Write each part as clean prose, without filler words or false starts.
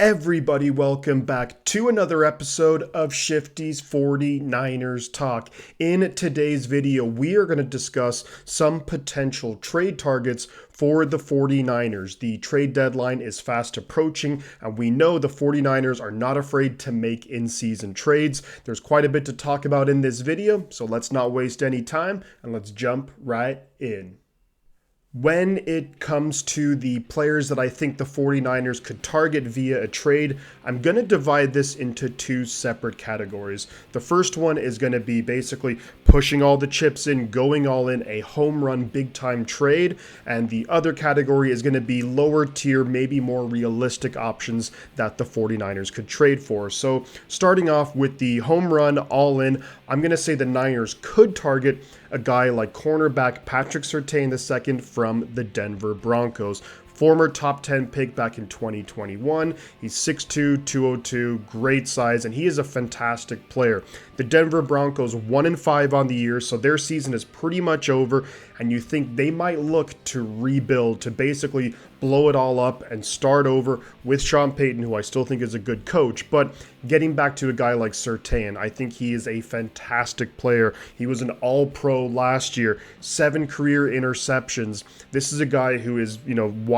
Everybody, welcome back to another episode of Shifty's 49ers Talk. In today's video, we are going to discuss some potential trade targets for the 49ers. The trade deadline is fast approaching, and we know the 49ers are not afraid to make in-season trades. There's quite a bit to talk about in this video, so let's not waste any time, and let's jump right in. When it comes to the players that I think the 49ers could target via a trade, I'm going to divide this into two separate categories. The first one is going to be basically pushing all the chips in, going all in, a home run big time trade. And the other category is going to be lower tier, maybe more realistic options that the 49ers could trade for. So starting off with the home run all in, I'm going to say the Niners could target a guy like cornerback Patrick Surtain II from the Denver Broncos. Former top 10 pick back in 2021. He's 6'2", 202, great size, and he is a fantastic player. The Denver Broncos 1-5 on the year, so their season is pretty much over, and you think they might look to rebuild, to basically blow it all up and start over with Sean Payton, who I still think is a good coach. But getting back to a guy like Surtain, I think he is a fantastic player. He was an all-pro last year, 7 career interceptions. This is a guy who is,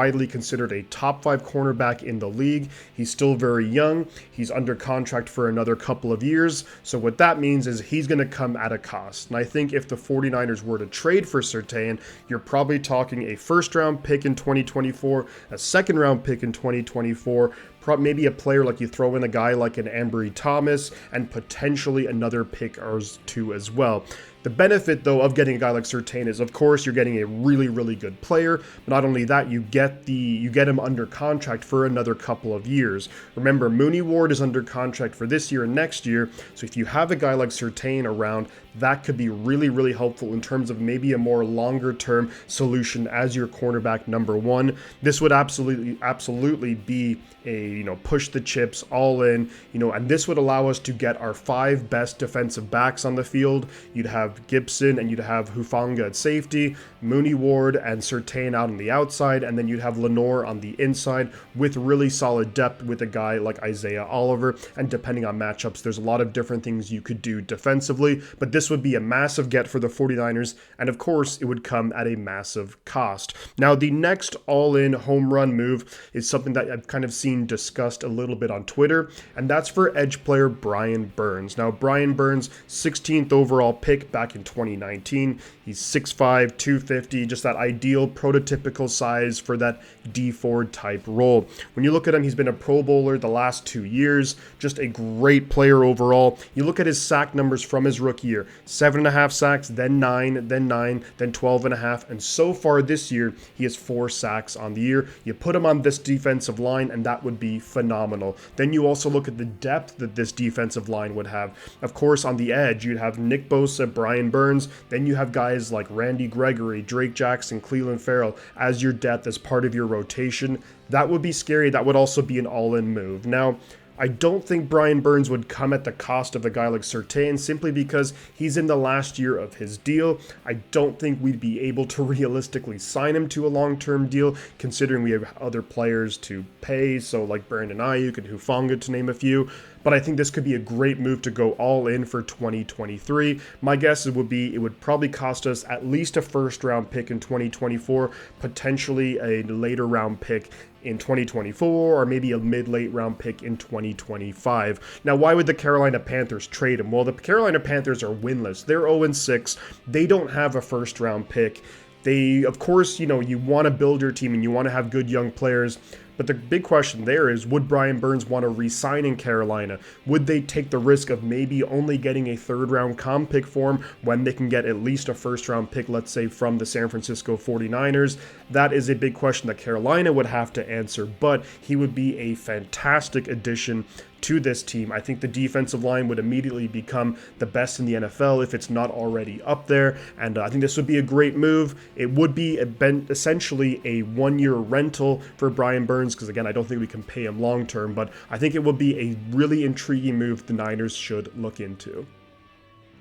widely considered a top 5 cornerback in the league. He's still very young. He's under contract for another couple of years. So what that means is he's going to come at a cost. And I think if the 49ers were to trade for Surtain, you're probably talking a first-round pick in 2024, a second-round pick in 2024, maybe a player like you throw in a guy like an Ambry Thomas, and potentially another pick or two as well. The benefit, though, of getting a guy like Surtain is, of course, you're getting a really, really good player. But not only that, you get him under contract for another couple of years. Remember, Mooney Ward is under contract for this year and next year. So if you have a guy like Surtain around, that could be really, really helpful in terms of maybe a more longer-term solution as your cornerback number one. This would absolutely be a, push the chips all in, and this would allow us to get our 5 best defensive backs on the field. You'd have Gibson and you'd have Hufanga at safety, Mooney Ward and Surtain out on the outside, and then you'd have Lenore on the inside with really solid depth with a guy like Isaiah Oliver. And depending on matchups, there's a lot of different things you could do defensively, but this would be a massive get for the 49ers, and of course, it would come at a massive cost. Now, the next all-in home run move is something that I've kind of seen discussed a little bit on Twitter, and that's for edge player Brian Burns. Now, Brian Burns, 16th overall pick back in 2019. He's 6'5", 250, just that ideal prototypical size for that D Ford type role. When you look at him, he's been a Pro Bowler the last 2 years, just a great player overall. You look at his sack numbers from his rookie year, 7.5 sacks, then 9, then 12.5, and so far this year, he has 4 sacks on the year. You put him on this defensive line, and that would be phenomenal. Then you also look at the depth that this defensive line would have. Of course, on the edge, you'd have Nick Bosa, Brian Burns, then you have guys like Randy Gregory, Drake Jackson, Cleveland Farrell as your depth as part of your rotation. That would be scary. That would also be an all-in move. Now, I don't think Brian Burns would come at the cost of a guy like Surtain simply because he's in the last year of his deal. I don't think we'd be able to realistically sign him to a long-term deal considering we have other players to pay, so like Brandon Ayuk and Hufanga to name a few. But I think this could be a great move to go all in for 2023. My guess it would probably cost us at least a first-round pick in 2024, potentially a later round pick in 2024, or maybe a mid-late round pick in 2025. Now, why would the Carolina Panthers trade him? Well, the Carolina Panthers are winless. They're 0-6. They don't have a first-round pick. They, of course, you want to build your team and you want to have good young players. But the big question there is, would Brian Burns want to re-sign in Carolina? Would they take the risk of maybe only getting a third-round comp pick for him when they can get at least a first-round pick, let's say, from the San Francisco 49ers? That is a big question that Carolina would have to answer, but he would be a fantastic addition to this team. I think the defensive line would immediately become the best in the NFL if it's not already up there, and I think this would be a great move. It would be essentially a one-year rental for Brian Burns because, again, I don't think we can pay him long-term, but I think it would be a really intriguing move the Niners should look into.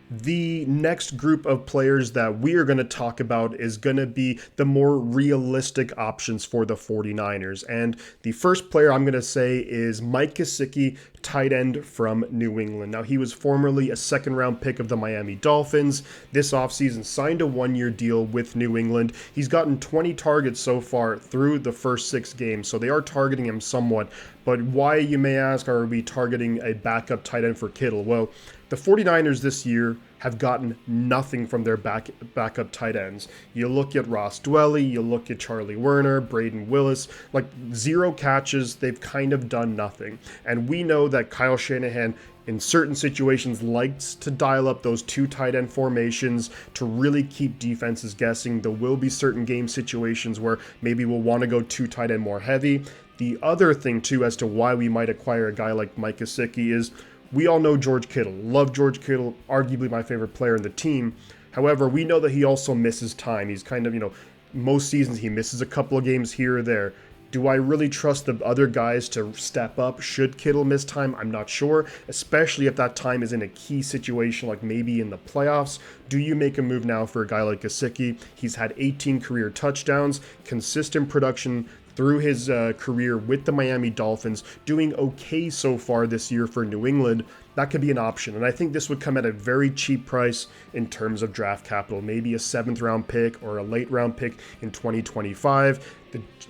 The next group of players that we are going to talk about is going to be the more realistic options for the 49ers. And the first player I'm going to say is Mike Gesicki, tight end from New England. Now, he was formerly a second-round pick of the Miami Dolphins. This offseason signed a one-year deal with New England. He's gotten 20 targets so far through the first 6 games, so they are targeting him somewhat. But why, you may ask, are we targeting a backup tight end for Kittle? Well, the 49ers this year have gotten nothing from their backup tight ends. You look at Ross Dwelly, you look at Charlie Werner, Braden Willis, like 0 catches. They've kind of done nothing. And we know that Kyle Shanahan in certain situations likes to dial up those 2 tight end formations to really keep defenses guessing. There will be certain game situations where maybe we'll want to go 2 tight end more heavy. The other thing too as to why we might acquire a guy like Mike Gesicki is we all know George Kittle. Love George Kittle, arguably my favorite player in the team. However, we know that he also misses time. He's kind of, most seasons he misses a couple of games here or there. Do I really trust the other guys to step up should Kittle miss time? I'm not sure, especially if that time is in a key situation like maybe in the playoffs. Do you make a move now for a guy like Gesicki? He's had 18 career touchdowns, consistent production through his career with the Miami Dolphins, doing okay so far this year for New England. That could be an option. And I think this would come at a very cheap price in terms of draft capital, maybe a 7th round pick or a late round pick in 2025.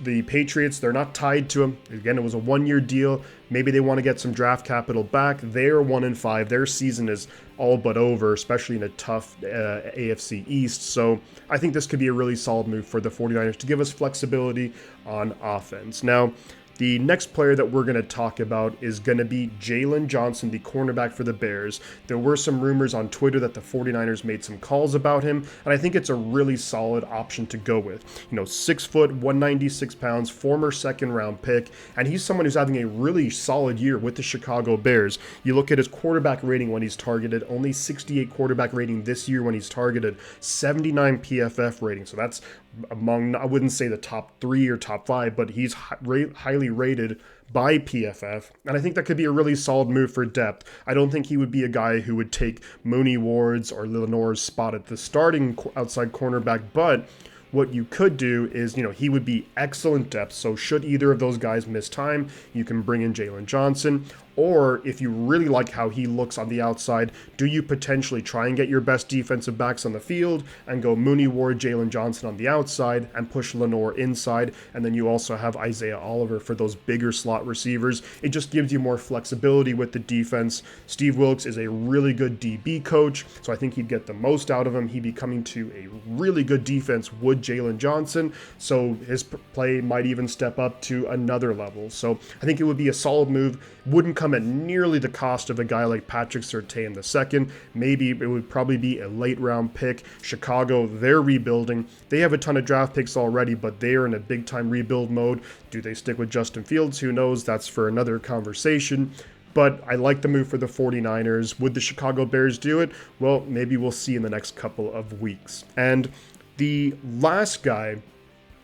The Patriots, they're not tied to him. Again, it was a 1-year deal. Maybe they want to get some draft capital back. They're 1-5. Their season is all but over, especially in a tough AFC East. So I think this could be a really solid move for the 49ers to give us flexibility on offense. Now, the next player that we're going to talk about is going to be Jalen Johnson, the cornerback for the Bears. There were some rumors on Twitter that the 49ers made some calls about him, and I think it's a really solid option to go with. 6 foot, 196 pounds, former 2nd round pick, and he's someone who's having a really solid year with the Chicago Bears. You look at his quarterback rating when he's targeted, only 68 quarterback rating this year when he's targeted, 79 PFF rating. So that's among, I wouldn't say the top 3 or top 5, but he's highly rated by PFF, and I think that could be a really solid move for depth. I don't think he would be a guy who would take Mooney Ward's or Lenoir's spot at the starting outside cornerback, but what you could do is, he would be excellent depth. So should either of those guys miss time, you can bring in Jalen Johnson. Or if you really like how he looks on the outside, do you potentially try and get your best defensive backs on the field and go Mooney Ward, Jalen Johnson on the outside and push Lenoir inside? And then you also have Isaiah Oliver for those bigger slot receivers. It just gives you more flexibility with the defense. Steve Wilkes is a really good DB coach, so I think he'd get the most out of him. He'd be coming to a really good defense with Jalen Johnson, so his play might even step up to another level. So I think it would be a solid move. Wouldn't come at nearly the cost of a guy like Patrick Surtain II. Maybe it would probably be a late round pick. Chicago, they're rebuilding. They have a ton of draft picks already, but they are in a big time rebuild mode. Do they stick with Justin Fields? Who knows? That's for another conversation. But I like the move for the 49ers. Would the Chicago Bears do it? Well, maybe we'll see in the next couple of weeks. And the last guy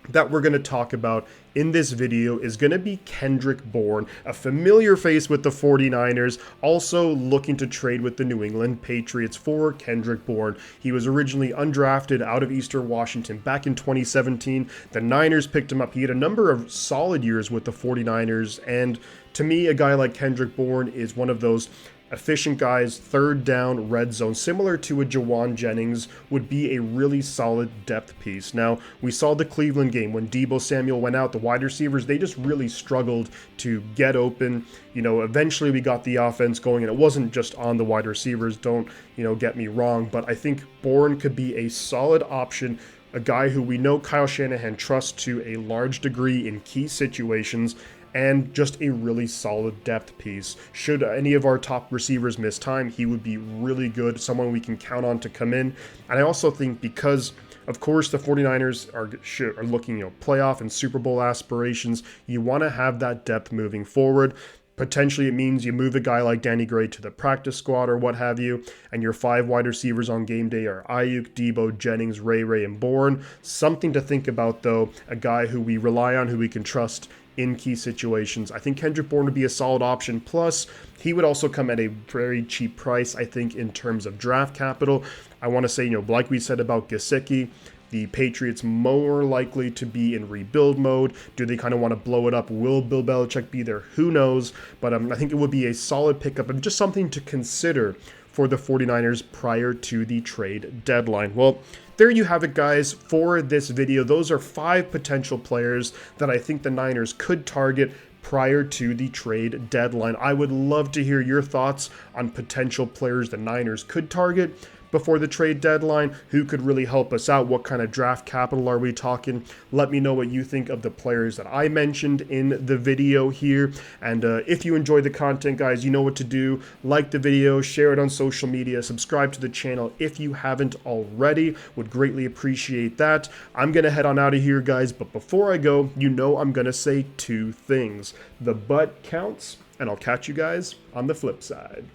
that we're going to talk about in this video is going to be Kendrick Bourne, a familiar face with the 49ers, also looking to trade with the New England Patriots for Kendrick Bourne. He was originally undrafted out of Eastern Washington back in 2017. The Niners picked him up. He had a number of solid years with the 49ers, and to me, a guy like Kendrick Bourne is one of those efficient guys, 3rd down, red zone, similar to a Jawan Jennings, would be a really solid depth piece. Now, we saw the Cleveland game when Deebo Samuel went out, the wide receivers, they just really struggled to get open. Eventually we got the offense going, and it wasn't just on the wide receivers, don't, get me wrong, but I think Bourne could be a solid option, a guy who we know Kyle Shanahan trusts to a large degree in key situations, and just a really solid depth piece. Should any of our top receivers miss time, he would be really good, someone we can count on to come in. And I also think because, of course, the 49ers are looking, playoff and Super Bowl aspirations, you want to have that depth moving forward. Potentially it means you move a guy like Danny Gray to the practice squad or what have you, and your 5 wide receivers on game day are Ayuk, Deebo, Jennings, Ray, and Bourne. Something to think about, though, a guy who we rely on, who we can trust in key situations. I think Kendrick Bourne would be a solid option. Plus, he would also come at a very cheap price, I think, in terms of draft capital. I want to say, like we said about Gesicki, the Patriots more likely to be in rebuild mode. Do they kind of want to blow it up? Will Bill Belichick be there? Who knows? But I think it would be a solid pickup and just something to consider for the 49ers prior to the trade deadline. Well, there you have it, guys, for this video. Those are 5 potential players that I think the Niners could target prior to the trade deadline. I would love to hear your thoughts on potential players the Niners could target before the trade deadline. Who could really help us out? What kind of draft capital are we talking? Let me know what you think of the players that I mentioned in the video here. And if you enjoyed the content, guys, you know what to do. Like the video, share it on social media, subscribe to the channel if you haven't already. Would greatly appreciate that. I'm going to head on out of here, guys, but before I go, I'm going to say 2 things. The butt counts, and I'll catch you guys on the flip side.